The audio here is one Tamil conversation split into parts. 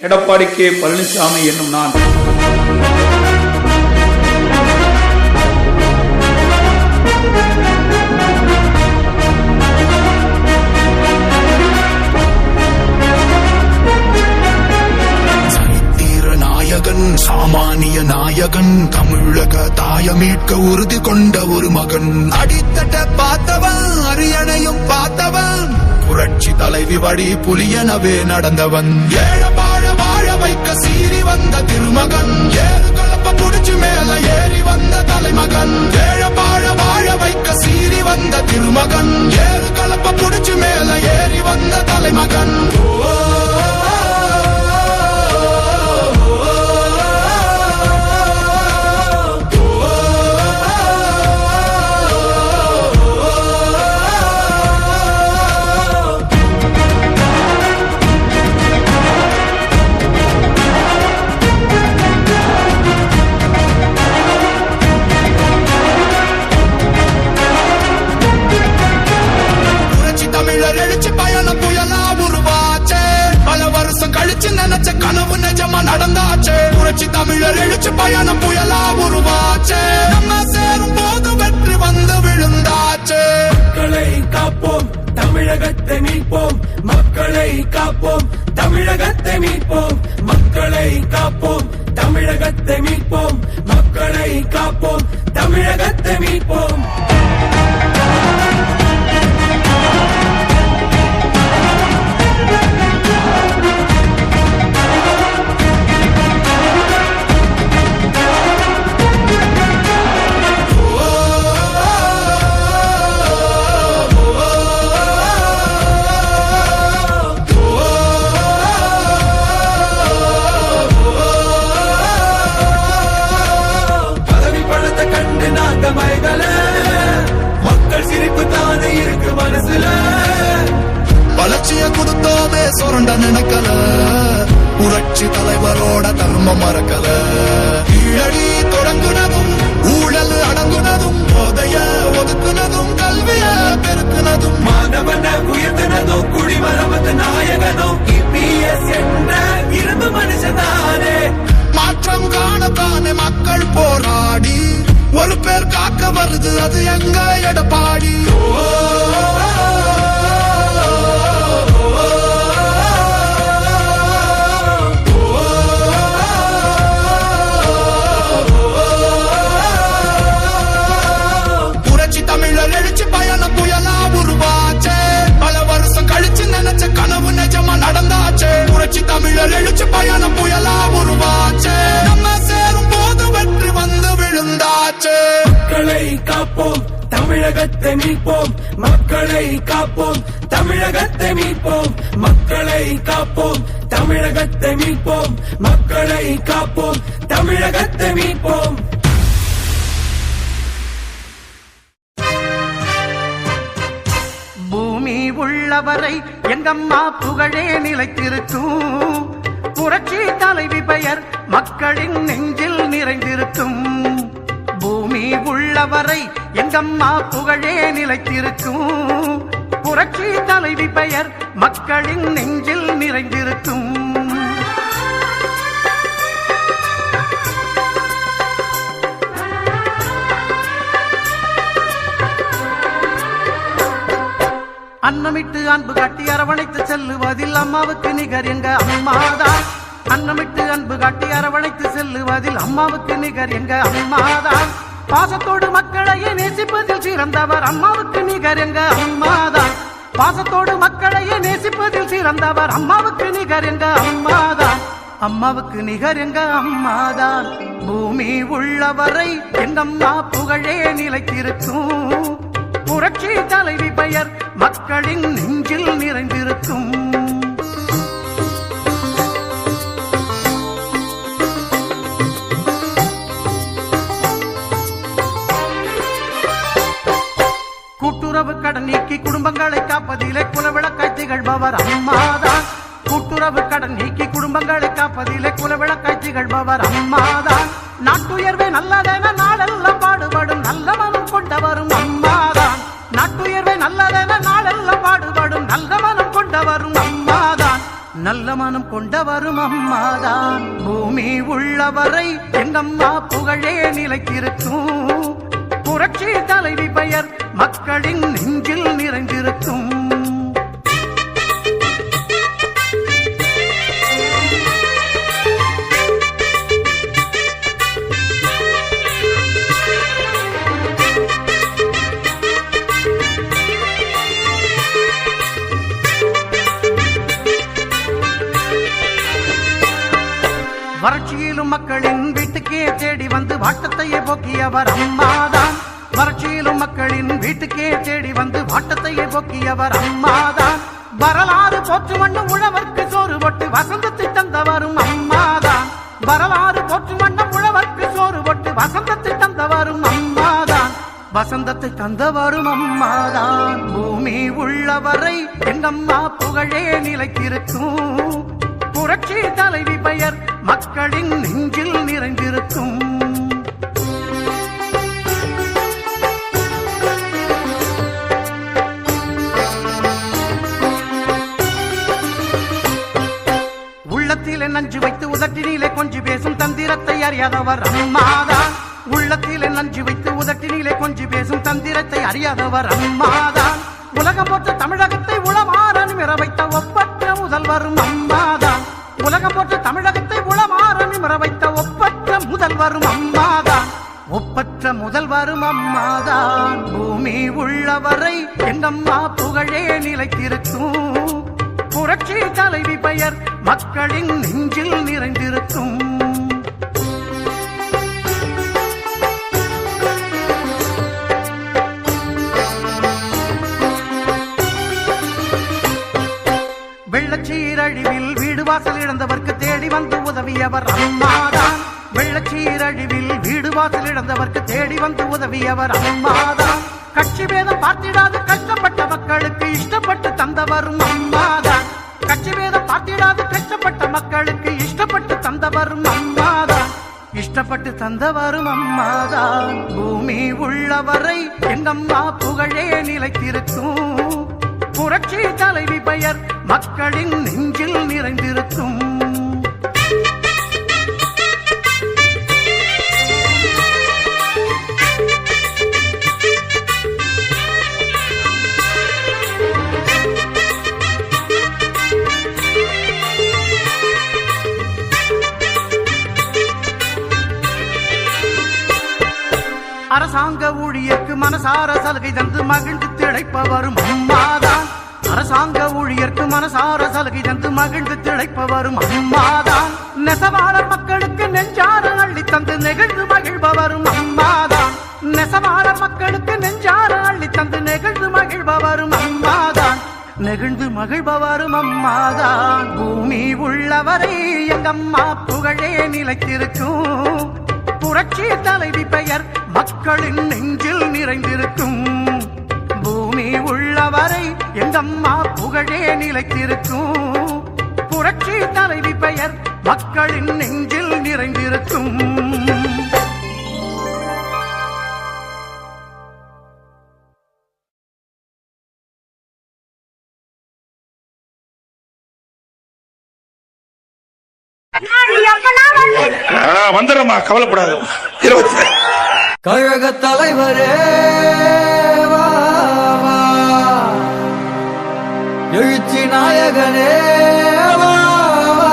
எடப்பாடி கே பழனிசாமி என்னும் நான் சாமானிய நாயகன், தமிழக தாய மீட்க உறுதி கொண்ட ஒரு மகன். அடித்தட்ட பார்த்தவன், அரியணையும் பார்த்தவன், புரட்சி தலைவி வழி புலியனவே நடந்தவன். ஏழ வாழ வாழ வைக்க சீறி வந்த திருமகன், ஏறு கலப்ப புடிச்சு மேல ஏறி வந்த தலைமகன். ஏழ வாழ வாழ வைக்க சீறி வந்த திருமகன், ஏறு கலப்ப புடிச்சு மேல ஏறி வந்த தலைமகன். நினைச்ச கனவு நிஜமா நடந்தாச்சு. புரட்சி தமிழர் எழுச்சி பயணம் புயலா உருவாச்சு. நம்ம சேரும் போது வெற்றி வந்து விழுந்தாச்சு. மக்களை காப்போம், தமிழகத்தை மீட்போம். மக்களை காப்போம், தமிழகத்தை மீட்போம். மக்களை காப்போம், தமிழகத்தை மீட்போம். மக்களை காப்போம், தமிழகத்தை மீட்போம். மக்கள் சிரிப்பு தானே இருக்கு மனசுல. வளர்ச்சிய கொடுத்தோமே சுரண்ட நினைக்கல, புரட்சி தலைவரோட தர்மம் மறக்கல. கீழடி தொடங்குனதும் ஊழல் அடங்குனதும், போதைய ஒதுக்குனதும் கல்விய பெருக்குனதும், மாணவன உயர்த்தினதும் குடிமரமத்து நாயகனும் இபிஎஸ் என்ற இரும்பு மனுஷனானே. மாற்றம் காணத்தானே மக்கள் போராடி ஒரு பேர் காக்க வருது, அது எங்க எடப்பாடி. புரட்சி தமிழர் எழுச்சி பயணம் புயலா உருவாச்சு. பல வருஷம் கழிச்சு நினைச்ச கனவு நிஜமா நடந்தாச்சு. புரட்சி தமிழர் எழுச்சி பயணம் புயலா உருவாச்சு. நம்ம சேரும் போது வெற்றி வந்து விழுந்தாச்சு. மக்களை காப்போம், தமிழகத்தை மீட்போம். மக்களை காப்போம், தமிழகத்தை மீட்போம். மக்களை காப்போம், தமிழகத்தை மீட்போம். மக்களை காப்போம், தமிழகத்தை மீட்போம். பூமி உள்ளவரை எங்கம்மா புகழே நிலைத்திருக்கும். புரட்சி தலைவி பெயர் மக்களின் நெஞ்சில் நிறைந்திருக்கும். பூமி உள்ளவரை எங்கம்மா புகழே நிலைத்திருக்கும். புரட்சி தலைவி பெயர் மக்களின் நெஞ்சில் நிறைந்திருக்கும். அன்னமிட்டு அன்பு காட்டி அரவணைத்து செல்லுவதில் அம்மாவுக்கு நிகர் எங்க அம்மாதான். அன்னமிட்டு அன்பு காட்டி அரவணைத்து செல்லுவதில் அம்மாவுக்கு நிகர் எங்க அம்மாதான். பாசத்தோடு மக்களையே நேசிப்பதில் சிறந்தவர் அம்மாவுக்கு நிகர் எங்க அம்மாதான். பாசத்தோடு மக்களையே நேசிப்பதில் சிறந்தவர் அம்மாவுக்கு நிகர் எங்க அம்மாதான். அம்மாவுக்கு நிகர் எங்க அம்மாதான். பூமி உள்ளவரை எங்கம்மா புகழே நிலைத்திருக்கும். புரட்சி தலைவி பெயர் மக்களின் நெஞ்சில் நிறைந்திருக்கும். கூட்டுறவு கடன் நீக்கி குடும்பங்களை காப்பதிலே குலவிளக்காய் திகழ்பவர் அம்மாதான். கூட்டுறவு கடன் நீக்கி குடும்பங்களை காப்பதிலே குலவிளக்காய் திகழ்பவர் அம்மாதான். நாட்டுயர்வே நல்லதென நாளெல்லாம் பாடுபடும் நல்ல மனம் கொண்டவரும் அம்மாதான். நாட்டுயர்வே நல்லதென நாளெல்லாம் பாடுபடும் நல்ல மனம் கொண்டவரும் அம்மாதான். நல்ல மனம் கொண்டவரும் அம்மாதான். பூமி உள்ளவரை எங்கம்மா புகழே நிலைத்திருக்கும். புரட்சி தலைவி பெயர் மக்களின் நெஞ்சில் நிறைந்திருக்கும். வறட்சியிலும் மக்களின் வீட்டுக்கே தேடி வந்து வாட்டத்தையே போக்கியவர் அம்மாதான். வறட்சியிலும் மக்களின் வீட்டுக்கே தேடி வந்து வாட்டத்தையே போக்கியவர் அம்மாதான். வரலாறு போற்று மண்ணு உழவர்க்கு சோறு போட்டு வசந்தத்தை தந்தவரும் அம்மாதான். வரலாறு போற்று மண்ணு உழவர்க்கு சோறு போட்டு வசந்தத்தை தந்தவரும் அம்மாதான். வசந்தத்தை தந்தவரும் அம்மாதான். பூமி உள்ளவரை எங்கம்மா புகழே நிலைத்திருக்கும். புரட்சி தலைவி பெயர் மக்களின் நெஞ்சில் நிறைந்திருக்கும். உள்ளத்திலே நஞ்சு வைத்து உதட்டினிலே கொஞ்சி பேசும் தந்திரத்தை அறியாதவர் அம்மாதான். உள்ளத்திலே நஞ்சு வைத்து உதட்டினிலே கொஞ்சி பேசும் தந்திரத்தை அறியாதவர் அம்மாதான். உலகம் போற்ற தமிழகத்தை உளமாற நிமிர வைத்த ஒப்பற்ற முதல்வரும் அம்மாதான். உலகம் போற்ற தமிழகத்தை உளமாற நிமிர வைத்த ஒப்பற்ற முதல்வரும் அம்மாதான். ஒப்பற்ற முதல்வரும் அம்மாதான். பூமி உள்ளவரை எங்கம்மா புகழே நிலைத்திருக்கும். புரட்சி தலைவி பெயர் மக்களின் நெஞ்சில் நிறைந்திருக்கும். வெள்ளச்சீரழிவில் வீடு வாசல் இழந்தவர்க்கு தேடி வந்து உதவியவர் அம்மாதான். வெள்ளச்சீரழிவில் வீடு வாசல் இழந்தவர்க்கு தேடி வந்து உதவியவர் அம்மாதான். கட்சி பேதம் பார்த்திடாது கஷ்டப்பட்ட மக்களுக்கு இஷ்டப்பட்டு தந்தவரும் அம்மாதான். கட்சி பேதம் பார்த்திடாது கஷ்டப்பட்ட மக்களுக்கு இஷ்டப்பட்டு தந்தவரும் அம்மாதான். இஷ்டப்பட்டு தந்தவரும் அம்மாதான். பூமி உள்ளவரை எங்கம்மா புகழே நிலைத்திருக்கும். புரட்சி தலைவி பெயர் மக்களின் நெஞ்சில் நிறைந்திருக்கும். அரசாங்க ஊழியர்க்கு மனசார சலுகை தந்து மகிழ்ந்து திளைப்பவரும் அம்மாதான். அரசாங்க ஊழியர்க்கு மனசார சலுகை தந்து மகிழ்ந்து திளைப்பவரும் அம்மாதான். நெசவாளர் மக்களுக்கு நெஞ்சார அள்ளி தந்து நெகிழ்ந்து மகிழ்பவரும் அம்மாதான். நெசவாளர் மக்களுக்கு நெஞ்சார அள்ளி தந்து நெகிழ்ந்து மகிழ்பவரும் அம்மாதான். நெகிழ்ந்து மகிழ்பவரும் அம்மாதான். பூமி உள்ளவரை எங்கம்மா புகழே நிலைத்திருக்கும். புரட்சி தலைவி பெயர் மக்களின் நெஞ்சில் நிறைந்திருக்கும். பூமி உள்ளவரை எங்கம்மா புகழே நிலைத்திருக்கும். புரட்சி தலைவி பெயர் மக்களின் நெஞ்சில் நிறைந்திருக்கும். வந்துடுறமா, கவலைப்படாது. கழக தலைவரே வா, வா. எழுச்சி நாயகனே வா, வா.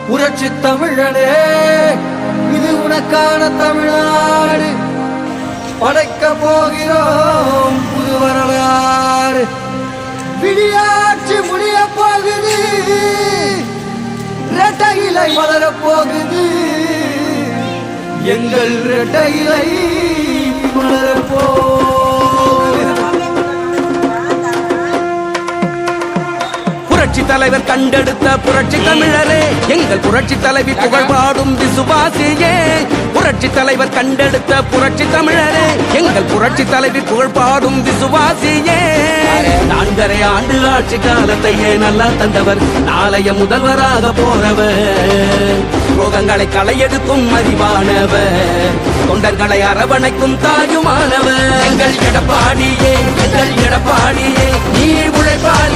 புரட்சி தமிழனே, இது உனக்கான தமிழ்நாடு. படைக்க போகிறோம் புது வரலாறு. விடியாட்சி முடிய போகுது, இரட்டை இலை வளரப் போகுது. எங்கள் இரட்டை இலை மலரப் போகுது. புரட்சி தலைவர் கண்டெடுத்த புரட்சி தமிழரே, எங்கள் புரட்சி தலைவி புகழ் பாடும் விசுவாசியே. புரட்சி தலைவர் கண்டெடுத்த புரட்சி தமிழரே, எங்கள் புரட்சி தலைவி புகழ் பாடும் விசுவாசியே. 4.5 ஆண்டு ஆட்சி காலத்தையே நல்லா தந்தவர், நாளைய முதல்வராக போறவர். ரோகங்களை களையெடுக்கும் அறிவானவர், தொண்டர்களை அரவணைக்கும் தாயுமானவர். எங்கள் எடப்பாடியே, எங்கள் எடப்பாடியே, நீ உழைப்பாளி